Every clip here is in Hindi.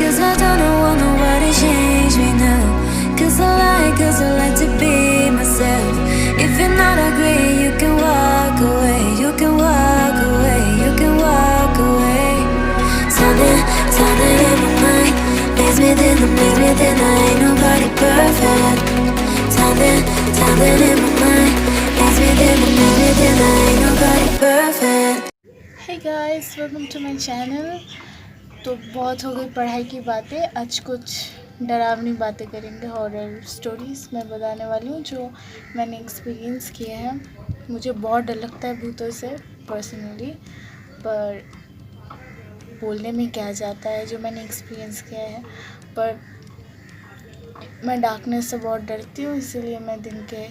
'Cause I don't want nobody change me now. 'Cause I like to be myself. If you're not agree, you can walk away. You can walk away. You can walk away. Something in my mind makes me think I ain't nobody perfect. Something in my mind makes me think I ain't nobody perfect. Hey guys, welcome to my channel. तो बहुत हो गई पढ़ाई की बातें। आज कुछ डरावनी बातें करेंगे, हॉरर स्टोरीज़ मैं बताने वाली हूँ जो मैंने एक्सपीरियंस किए हैं। मुझे बहुत डर लगता है भूतों से पर्सनली, पर बोलने में क्या जाता है जो मैंने एक्सपीरियंस किया है। पर मैं डार्कनेस से बहुत डरती हूँ, इसीलिए मैं दिन के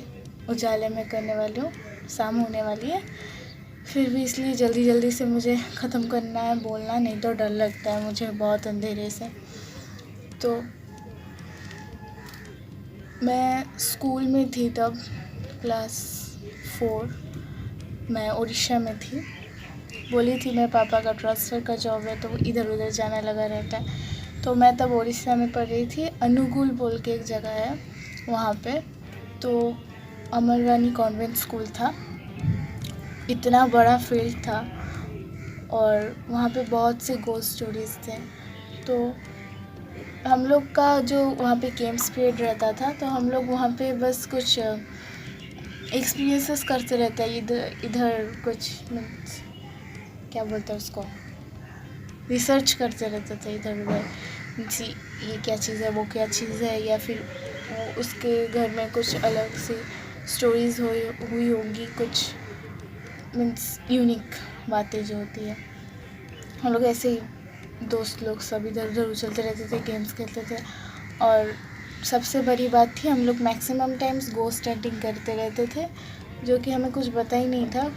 उजाले में करने वाली हूँ। शाम होने वाली है, फिर भी इसलिए जल्दी से मुझे ख़त्म करना है बोलना, नहीं तो डर लगता है मुझे बहुत अंधेरे से। तो मैं स्कूल में थी तब, क्लास 4, मैं उड़ीसा में थी। बोली थी मैं पापा का ट्रांसफ़र का जॉब है तो इधर उधर जाना लगा रहता है। तो मैं तब उड़ीसा में पढ़ रही थी, अनुगुल बोल के एक जगह है वहाँ पे। तो अमर रानी कॉन्वेंट स्कूल था, इतना बड़ा फील्ड था और वहाँ पे बहुत से गोस्ट स्टोरीज़ थे। तो हम लोग का जो वहाँ पे गेम्स पीरियड रहता था, तो हम लोग वहाँ पे बस कुछ एक्सपीरियंसेस करते रहते हैं। इधर कुछ मीन्स क्या बोलते हैं उसको, रिसर्च करते रहते थे इधर उधर, मीन्स ये क्या चीज़ है, वो क्या चीज़ है, या फिर वो उसके घर में कुछ अलग सी स्टोरीज़ हुई होंगी, कुछ मीन्स यूनिक बातें जो होती है। हम लोग ऐसे ही दोस्त लोग सब इधर उधर उछलते रहते थे, गेम्स खेलते थे। और सबसे बड़ी बात थी, हम लोग मैक्सिमम टाइम्स गोस्ट हंटिंग करते रहते थे, जो कि हमें कुछ पता ही नहीं था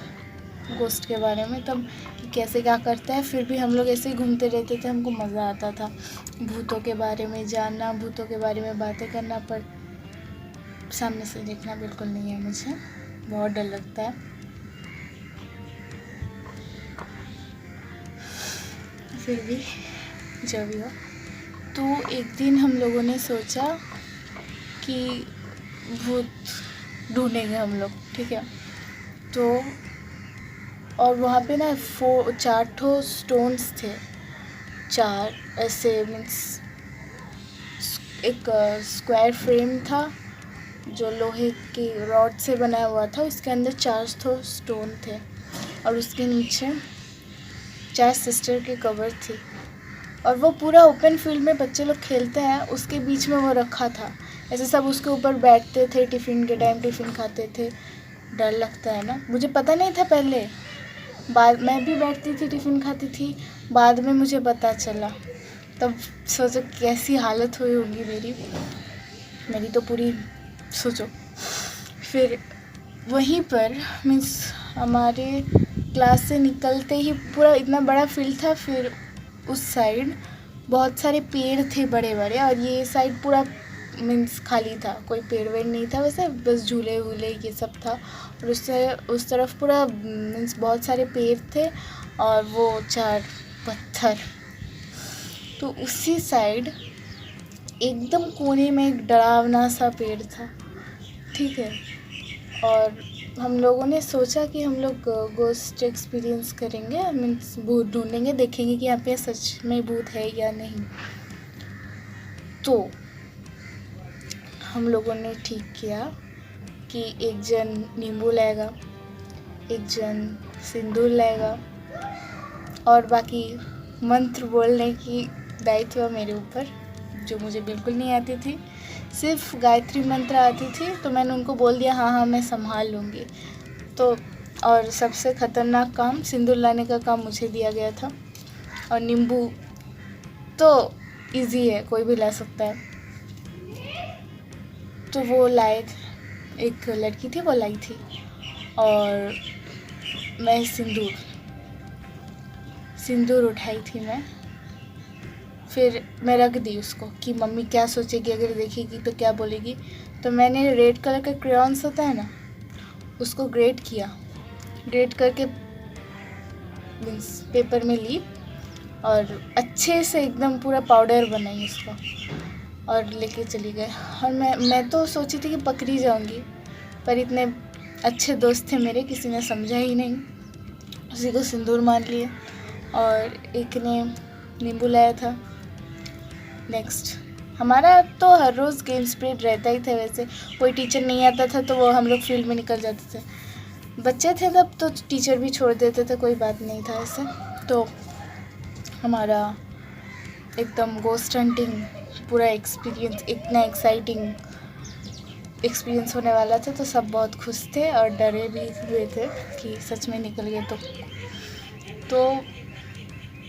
गोस्ट के बारे में तब कि कैसे क्या करता है। फिर भी हम लोग ऐसे ही घूमते रहते थे, हमको मज़ा आता था भूतों के बारे में जानना, भूतों के बारे में बातें करना। पर सामने से देखना बिल्कुल नहीं है, मुझे बहुत डर लगता है। फिर भी जो भी हो, तो एक दिन हम लोगों ने सोचा कि भूत ढूंढेंगे हम लोग, ठीक है। तो और वहाँ पे ना 4 ठो स्टोन्स थे, 4 ऐसे मीन्स एक स्क्वायर फ्रेम था जो लोहे की रॉड से बनाया हुआ था, उसके अंदर 4 ठो स्टोन थे और उसके नीचे 4 सिस्टर की कवर थी। और वो पूरा ओपन फील्ड में बच्चे लोग खेलते हैं, उसके बीच में वो रखा था। ऐसे सब उसके ऊपर बैठते थे, टिफ़िन के टाइम टिफ़िन खाते थे। डर लगता है ना, मुझे पता नहीं था पहले, बाद मैं भी बैठती थी टिफ़िन खाती थी, बाद में मुझे पता चला। तब सोचो कैसी हालत हुई होगी मेरी तो पूरी, सोचो। फिर वहीं पर मीन्स हमारे क्लास से निकलते ही पूरा इतना बड़ा फील्ड था, फिर उस साइड बहुत सारे पेड़ थे बड़े बड़े, और ये साइड पूरा मीन्स खाली था, कोई पेड़ वेड़ नहीं था वैसे, बस झूले वूले ये सब था। और उस तरफ पूरा मीन्स बहुत सारे पेड़ थे और वो 4 पत्थर। तो उसी साइड एकदम कोने में एक डरावना सा पेड़ था, ठीक है। और हम लोगों ने सोचा कि हम लोग गोस्ट एक्सपीरियंस करेंगे, मीन्स भूत ढूंढेंगे, देखेंगे कि यहाँ पे सच में भूत है या नहीं। तो हम लोगों ने ठीक किया कि एक जन नींबू लाएगा, एक जन सिंदूर लाएगा, और बाकी मंत्र बोलने की दायित्व मेरे ऊपर, जो मुझे बिल्कुल नहीं आती थी, सिर्फ गायत्री मंत्र आती थी। तो मैंने उनको बोल दिया हाँ मैं संभाल लूँगी। तो और सबसे ख़तरनाक काम सिंदूर लाने का काम मुझे दिया गया था, और नींबू तो इजी है, कोई भी ला सकता है। तो वो लाए, एक लड़की थी वो लाई थी, और मैं सिंदूर उठाई थी मैं। फिर मैं रख दी उसको कि मम्मी क्या सोचेगी, अगर देखेगी तो क्या बोलेगी। तो मैंने रेड कलर का क्रेयॉन्स होता है ना, उसको ग्रेट करके मीन्स पेपर में ली, और अच्छे से एकदम पूरा पाउडर बनाई उसको और लेके चली गए। और मैं तो सोची थी कि पकड़ी जाऊंगी, पर इतने अच्छे दोस्त थे मेरे, किसी ने समझा ही नहीं, उसी को सिंदूर मान लिए और एक ने नींबू लाया था। नेक्स्ट हमारा तो हर रोज़ गेम्स पीरियड रहता ही था, वैसे कोई टीचर नहीं आता था तो वो हम लोग फील्ड में निकल जाते थे। बच्चे थे तब तो टीचर भी छोड़ देते थे, कोई बात नहीं था ऐसे। तो हमारा एकदम गोस्ट हंटिंग पूरा एक्सपीरियंस, इतना एक्साइटिंग एक्सपीरियंस होने वाला था, तो सब बहुत खुश थे और डरे भी हुए थे कि सच में निकल गए। तो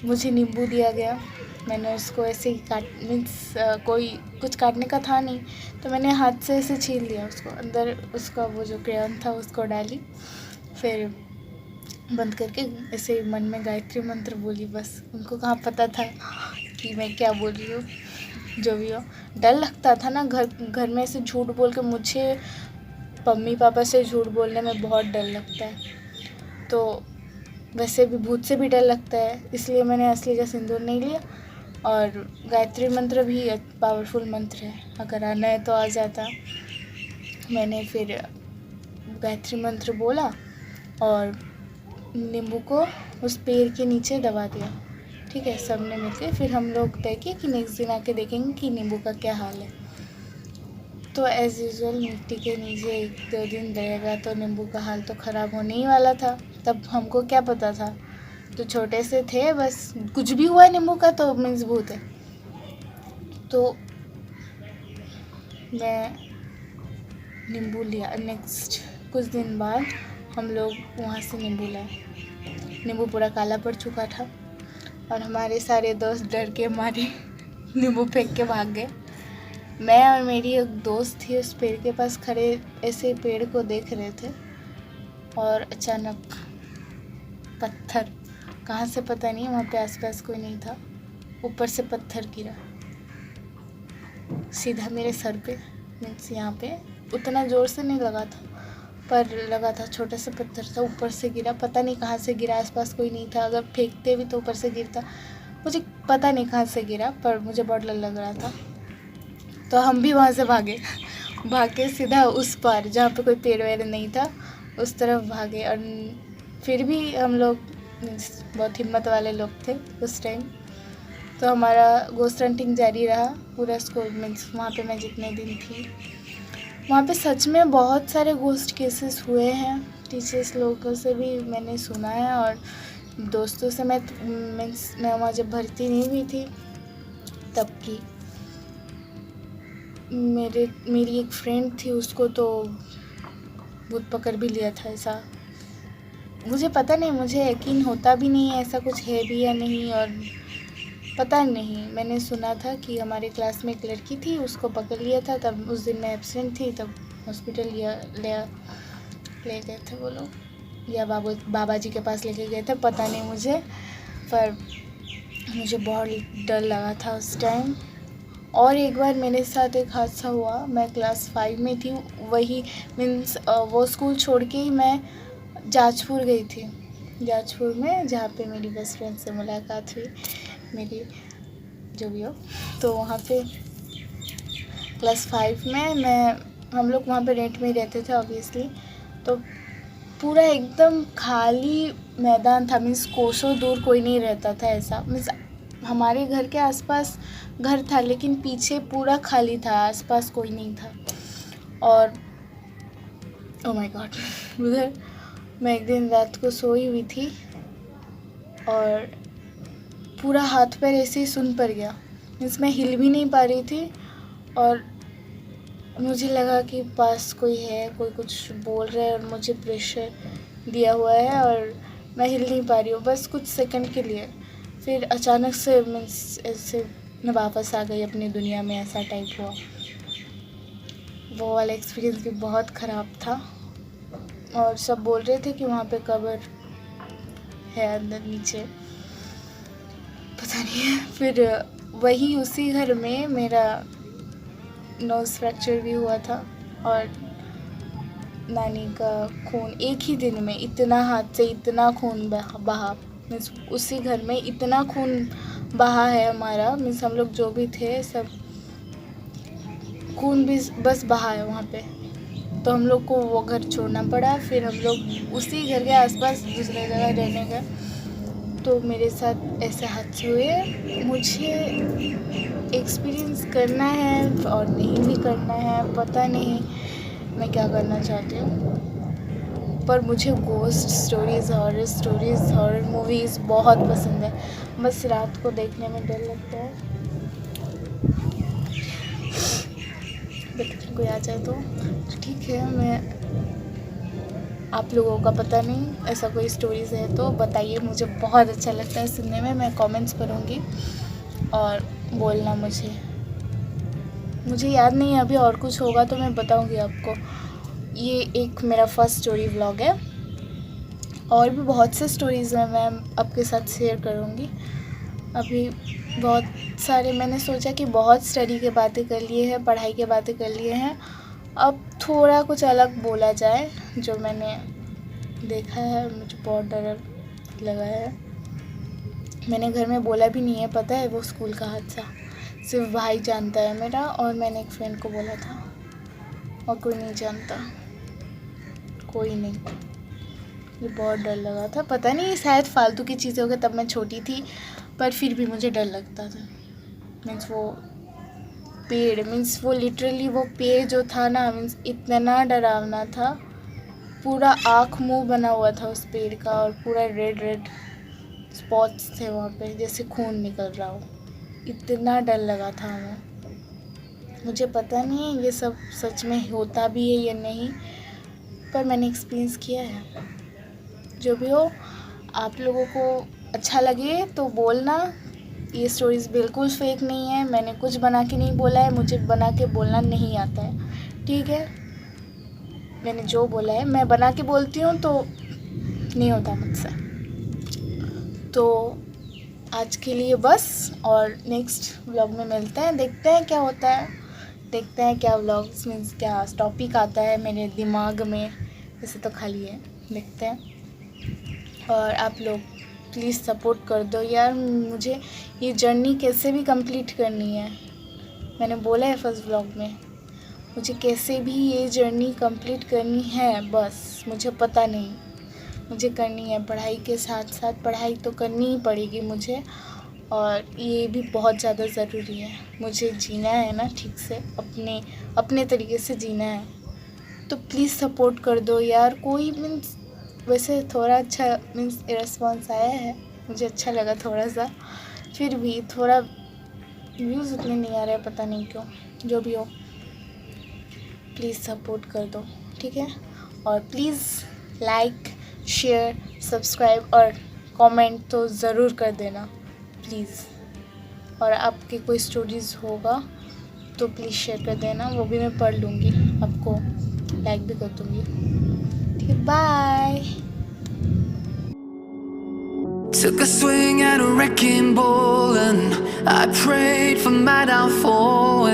मुझे नींबू दिया गया, मैंने उसको ऐसे ही कोई कुछ काटने का था नहीं, तो मैंने हाथ से ऐसे छील लिया उसको, अंदर उसका वो जो क्रेयॉन था उसको डाली, फिर बंद करके ऐसे मन में गायत्री मंत्र बोली। बस उनको कहाँ पता था कि मैं क्या बोल रही हूँ। जो भी हो, डर लगता था ना, घर में ऐसे झूठ बोल के, मुझे मम्मी पापा से झूठ बोलने में बहुत डर लगता है, तो वैसे भी भूत से भी डर लगता है, इसलिए मैंने असली का सिंदूर नहीं लिया। और गायत्री मंत्र भी पावरफुल मंत्र है, अगर आना है तो आ जाता। मैंने फिर गायत्री मंत्र बोला और नींबू को उस पेड़ के नीचे दबा दिया। ठीक है, सब ने मिलकर फिर हम लोग तय किए कि नेक्स्ट दिन आके देखेंगे कि नींबू का क्या हाल है। तो एज़ यूजुअल मिट्टी के नीचे 1-2 दिन रहेगा तो नींबू का हाल तो ख़राब होने ही वाला था। तब हमको क्या पता था, तो छोटे से थे, बस कुछ भी हुआ नींबू का तो मीन्स भूत है। तो मैं नींबू लिया। नेक्स्ट कुछ दिन बाद हम लोग वहाँ से नींबू लाए। नींबू पूरा काला पड़ चुका था और हमारे सारे दोस्त डर के मारे नींबू फेंक के भाग गए। मैं और मेरी एक दोस्त थी उस पेड़ के पास खड़े ऐसे पेड़ को देख रहे थे और अचानक पत्थर, कहाँ से पता नहीं, वहाँ पे आसपास कोई नहीं था, ऊपर से पत्थर गिरा सीधा मेरे सर पे। मीन्स यहाँ पे उतना ज़ोर से नहीं लगा था, पर लगा था, छोटा सा पत्थर था, ऊपर से गिरा, पता नहीं कहाँ से गिरा, आसपास कोई नहीं था, अगर फेंकते भी तो ऊपर से गिरता, मुझे पता नहीं कहाँ से गिरा, पर मुझे बहुत डर लग रहा था। तो हम भी वहाँ से भागे सीधा उस पार जहाँ पे कोई पेड़ वेड़ नहीं था उस तरफ भागे। और फिर भी हम लोग बहुत हिम्मत वाले लोग थे उस टाइम, तो हमारा गोस्ट हंटिंग जारी रहा पूरा स्कूल। मीन्स वहाँ पे मैं जितने दिन थी वहाँ पे सच में बहुत सारे गोस्ट केसेस हुए हैं। टीचर्स लोगों से भी मैंने सुना है और दोस्तों से। मैं वहाँ जब भर्ती नहीं हुई थी तब की मेरी एक फ्रेंड थी, उसको तो भूत पकड़ भी लिया था। ऐसा मुझे पता नहीं, मुझे यकीन होता भी नहीं है ऐसा कुछ है भी या नहीं, और पता नहीं, मैंने सुना था कि हमारे क्लास में एक लड़की थी, उसको पकड़ लिया था। तब उस दिन मैं एब्सेंट थी, तब हॉस्पिटल ले गए थे वो लोग, या बाबा जी के पास लेके गए थे, पता नहीं मुझे, पर मुझे बहुत डर लगा था उस टाइम। और एक बार मेरे साथ एक हादसा हुआ, मैं क्लास 5 में थी, वही मीन्स वो स्कूल छोड़ के ही मैं जाजपुर गई थी। जाजपुर में जहाँ पे मेरी बेस्ट फ्रेंड से मुलाकात हुई, मेरी जो भी हो, तो वहाँ पे क्लास 5 में हम लोग वहाँ पे रेंट में ही रहते थे ऑब्वियसली। तो पूरा एकदम खाली मैदान था, मीन्स कोसों दूर कोई नहीं रहता था ऐसा। मीन्स हमारे घर के आसपास घर था लेकिन पीछे पूरा खाली था, आसपास कोई नहीं था। और ओह माय गॉड, उधर मैं एक दिन रात को सोई हुई थी और पूरा हाथ पैर ऐसे ही सुन पड़ गया। मीन्स मैं हिल भी नहीं पा रही थी और मुझे लगा कि पास कोई है, कोई कुछ बोल रहा है और मुझे प्रेशर दिया हुआ है और मैं हिल नहीं पा रही हूँ बस कुछ सेकंड के लिए। फिर अचानक से मीन्स ऐसे मैं वापस आ गई अपनी दुनिया में, ऐसा टाइप हुआ। वो वाला एक्सपीरियंस भी बहुत ख़राब था और सब बोल रहे थे कि वहाँ पे कब्र है अंदर नीचे, पता नहीं है। फिर वही उसी घर में मेरा नोज़ फ्रैक्चर भी हुआ था और नानी का खून एक ही दिन में इतना हाथ से इतना खून बहा, मीन्स उसी घर में इतना खून बहा है हमारा, मीन्स हम लोग जो भी थे सब खून भी बस बहा है वहाँ पे। तो हम लोग को वो घर छोड़ना पड़ा, फिर हम लोग उसी घर के आसपास दूसरे जगह रहने गए। तो मेरे साथ ऐसे हादसे हुए, मुझे एक्सपीरियंस करना है और नहीं भी करना है, पता नहीं मैं क्या करना चाहती हूँ। पर मुझे ghost stories, horror stories, horror movies बहुत पसंद है। बस रात को देखने में डर लगता है, कोई आ जाए तो ठीक है। मैं आप लोगों का पता नहीं ऐसा कोई स्टोरीज़ है तो बताइए, मुझे बहुत अच्छा लगता है सुनने में। मैं कमेंट्स करूँगी और बोलना मुझे याद नहीं है अभी, और कुछ होगा तो मैं बताऊँगी आपको। ये एक मेरा फर्स्ट स्टोरी व्लॉग है, और भी बहुत से स्टोरीज़ हैं मैं आपके साथ शेयर करूँगी। अभी बहुत सारे मैंने सोचा कि बहुत स्टडी के बातें कर लिए हैं, पढ़ाई के बातें कर लिए हैं, अब थोड़ा कुछ अलग बोला जाए जो मैंने देखा है। मुझे बहुत डर लगा है, मैंने घर में बोला भी नहीं है, पता है वो स्कूल का हादसा सिर्फ भाई जानता है मेरा, और मैंने एक फ्रेंड को बोला था और कोई नहीं जानता, कोई नहीं। ये बहुत डर लगा था, पता नहीं शायद फालतू की चीज़ें हो गई, तब मैं छोटी थी पर फिर भी मुझे डर लगता था। मीन्स वो पेड़, मीन्स वो लिटरली वो पेड़ जो था ना, मीन्स इतना डरावना था, पूरा आँख मुंह बना हुआ था उस पेड़ का, और पूरा रेड रेड स्पॉट्स थे वहाँ पे जैसे खून निकल रहा हो। इतना डर लगा था हमें। मुझे पता नहीं है ये सब सच में होता भी है या नहीं, पर मैंने एक्सपीरियंस किया है। जो भी हो, आप लोगों को अच्छा लगे तो बोलना, ये स्टोरीज़ बिल्कुल फेक नहीं है, मैंने कुछ बना के नहीं बोला है, मुझे बना के बोलना नहीं आता है, ठीक है। मैंने जो बोला है मैं बना के बोलती हूँ तो नहीं होता मुझसे। तो आज के लिए बस, और नेक्स्ट व्लॉग में मिलते हैं, देखते हैं क्या होता है, देखते हैं क्या व्लॉग्स मीन्स क्या टॉपिक आता है मेरे दिमाग में, वैसे तो खाली है, देखते हैं। और आप लोग प्लीज़ सपोर्ट कर दो यार, मुझे ये जर्नी कैसे भी कंप्लीट करनी है। मैंने बोला है फर्स्ट व्लॉग में, मुझे कैसे भी ये जर्नी कंप्लीट करनी है, बस मुझे पता नहीं, मुझे करनी है। पढ़ाई के साथ साथ पढ़ाई तो करनी ही पड़ेगी मुझे, और ये भी बहुत ज़्यादा ज़रूरी है। मुझे जीना है ना ठीक से, अपने तरीके से जीना है, तो प्लीज़ सपोर्ट कर दो यार। कोई मीन्स वैसे थोड़ा अच्छा मीन्स रिस्पॉन्स आया है, मुझे अच्छा लगा थोड़ा सा, फिर भी थोड़ा व्यूज़ उतने नहीं आ रहे, पता नहीं क्यों। जो भी हो प्लीज़ सपोर्ट कर दो, ठीक है। और प्लीज़ लाइक, शेयर, सब्सक्राइब और कमेंट तो ज़रूर कर देना प्लीज़। और आपके कोई स्टोरीज़ होगा तो प्लीज़ शेयर कर देना, वो भी मैं पढ़ लूँगी, आपको लाइक भी कर दूँगी, ठीक है। Bye. Took a swing at a wrecking ball and I prayed for my downfall.